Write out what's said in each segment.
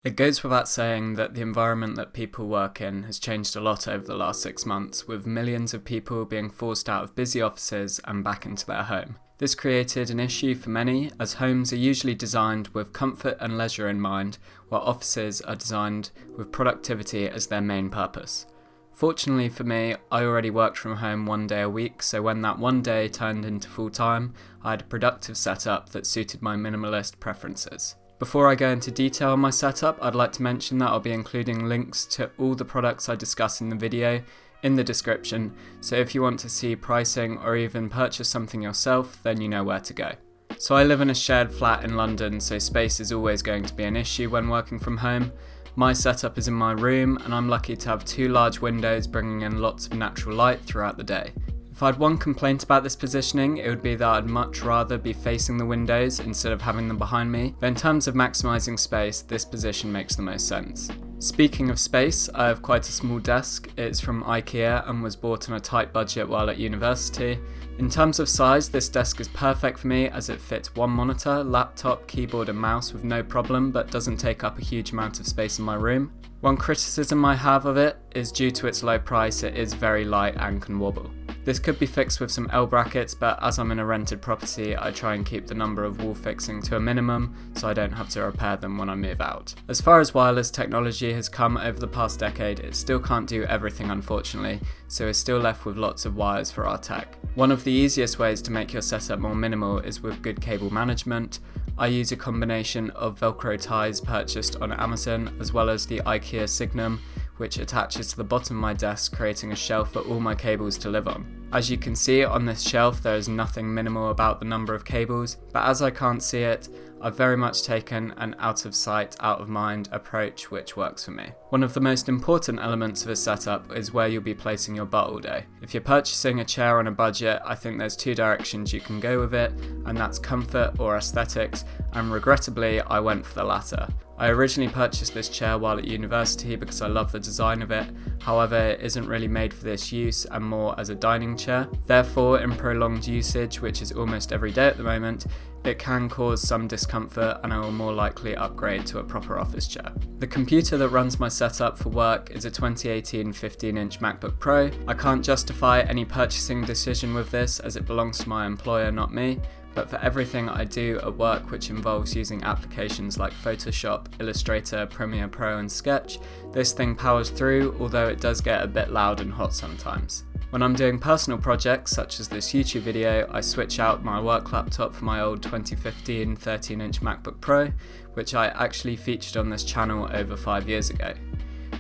It goes without saying that the environment that people work in has changed a lot over the last 6 months, with millions of people being forced out of busy offices and back into their home. This created an issue for many, as homes are usually designed with comfort and leisure in mind, while offices are designed with productivity as their main purpose. Fortunately for me, I already worked from home 1 day a week, so when that 1 day turned into full-time, I had a productive setup that suited my minimalist preferences. Before I go into detail on my setup, I'd like to mention that I'll be including links to all the products I discuss in the video in the description, so if you want to see pricing or even purchase something yourself, then you know where to go. So I live in a shared flat in London, so space is always going to be an issue when working from home. My setup is in my room, and I'm lucky to have 2 large windows bringing in lots of natural light throughout the day. If I had one complaint about this positioning, it would be that I'd much rather be facing the windows instead of having them behind me, but in terms of maximising space, this position makes the most sense. Speaking of space, I have quite a small desk. It's from IKEA and was bought on a tight budget while at university. In terms of size, this desk is perfect for me as it fits one monitor, laptop, keyboard and mouse with no problem, but doesn't take up a huge amount of space in my room. One criticism I have of it is due to its low price, it is very light and can wobble. This could be fixed with some L brackets, but as I'm in a rented property, I try and keep the number of wall fixing to a minimum so I don't have to repair them when I move out. As far as wireless technology has come over the past decade, it still can't do everything unfortunately, so we're still left with lots of wires for our tech. One of the easiest ways to make your setup more minimal is with good cable management. I use a combination of Velcro ties purchased on Amazon as well as the IKEA Signum, which attaches to the bottom of my desk, creating a shelf for all my cables to live on. As you can see on this shelf, there is nothing minimal about the number of cables, but as I can't see it, I've very much taken an out of sight, out of mind approach which works for me. One of the most important elements of a setup is where you'll be placing your butt all day. If you're purchasing a chair on a budget, I think there's 2 directions you can go with it, and that's comfort or aesthetics, and regrettably I went for the latter. I originally purchased this chair while at university because I love the design of it, however it isn't really made for this use and more as a dining chair. Therefore, in prolonged usage, which is almost every day at the moment, it can cause some discomfort and I will more likely upgrade to a proper office chair. The computer that runs my setup for work is a 2018 15-inch MacBook Pro. I can't justify any purchasing decision with this as it belongs to my employer, not me. But for everything I do at work which involves using applications like Photoshop, Illustrator, Premiere Pro and Sketch, this thing powers through, although it does get a bit loud and hot sometimes. When I'm doing personal projects such as this YouTube video, I switch out my work laptop for my old 2015 13-inch MacBook Pro, which I actually featured on this channel over 5 years ago.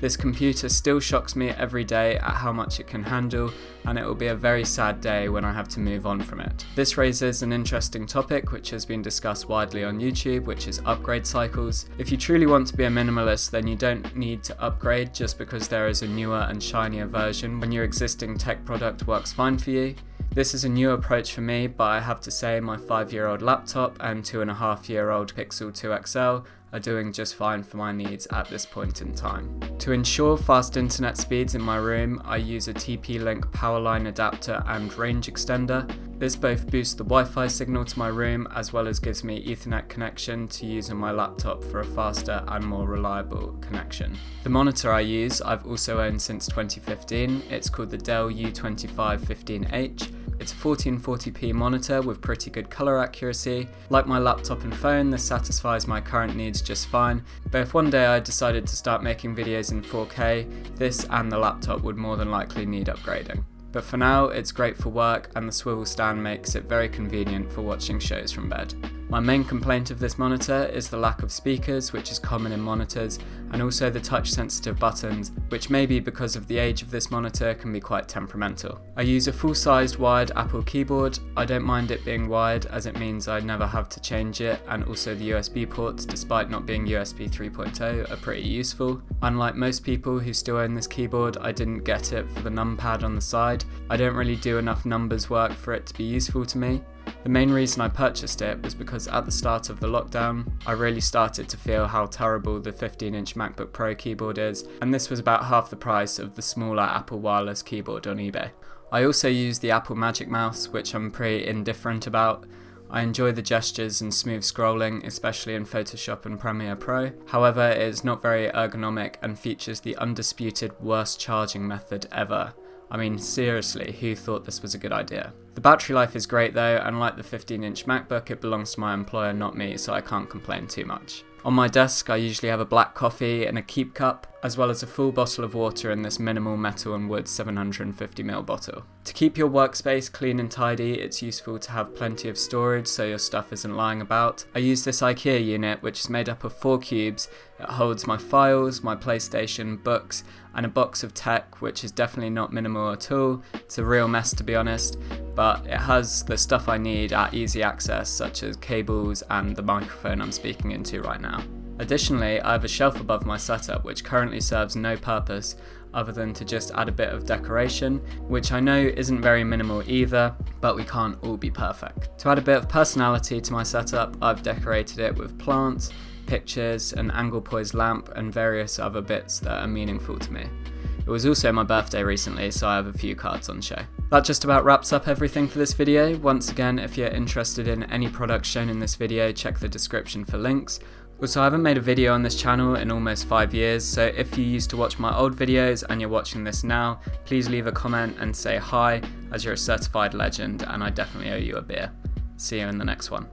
This computer still shocks me every day at how much it can handle, and it will be a very sad day when I have to move on from it. This raises an interesting topic which has been discussed widely on YouTube, which is upgrade cycles. If you truly want to be a minimalist, then you don't need to upgrade just because there is a newer and shinier version when your existing tech product works fine for you. This is a new approach for me, but I have to say my 5-year-old laptop and 2.5-year-old Pixel 2 XL are doing just fine for my needs at this point in time. To ensure fast internet speeds in my room, I use a TP-Link powerline adapter and range extender. This both boosts the Wi-Fi signal to my room as well as gives me Ethernet connection to use on my laptop for a faster and more reliable connection. The monitor I use I've also owned since 2015. It's called the Dell U2515H. It's a 1440p monitor with pretty good colour accuracy. Like my laptop and phone, this satisfies my current needs just fine, but if one day I decided to start making videos in 4K, this and the laptop would more than likely need upgrading. But for now, it's great for work and the swivel stand makes it very convenient for watching shows from bed. My main complaint of this monitor is the lack of speakers, which is common in monitors, and also the touch-sensitive buttons, which maybe because of the age of this monitor can be quite temperamental. I use a full-sized wired Apple keyboard. I don't mind it being wired as it means I never have to change it, and also the USB ports, despite not being USB 3.0, are pretty useful. Unlike most people who still own this keyboard, I didn't get it for the numpad on the side. I don't really do enough numbers work for it to be useful to me. The main reason I purchased it was because at the start of the lockdown, I really started to feel how terrible the 15-inch MacBook Pro keyboard is, and this was about half the price of the smaller Apple wireless keyboard on eBay. I also use the Apple Magic Mouse, which I'm pretty indifferent about. I enjoy the gestures and smooth scrolling, especially in Photoshop and Premiere Pro. However, it is not very ergonomic and features the undisputed worst charging method ever. I mean, seriously, who thought this was a good idea? The battery life is great though, and like the 15-inch MacBook, it belongs to my employer, not me, so I can't complain too much. On my desk, I usually have a black coffee in a keep cup, as well as a full bottle of water in this minimal metal and wood 750ml bottle. To keep your workspace clean and tidy, it's useful to have plenty of storage so your stuff isn't lying about. I use this IKEA unit, which is made up of 4 cubes. It holds my files, my PlayStation, books, and a box of tech, which is definitely not minimal at all. It's a real mess, to be honest, but it has the stuff I need at easy access, such as cables and the microphone I'm speaking into right now. Additionally, I have a shelf above my setup which currently serves no purpose other than to just add a bit of decoration, which I know isn't very minimal either, but we can't all be perfect. To add a bit of personality to my setup, I've decorated it with plants, pictures, an angle poised lamp, and various other bits that are meaningful to me. It was also my birthday recently, so I have a few cards on show. That just about wraps up everything for this video. Once again, if you're interested in any products shown in this video, check the description for links. Also, I haven't made a video on this channel in almost 5 years, so if you used to watch my old videos and you're watching this now, please leave a comment and say hi, as you're a certified legend and I definitely owe you a beer. See you in the next one.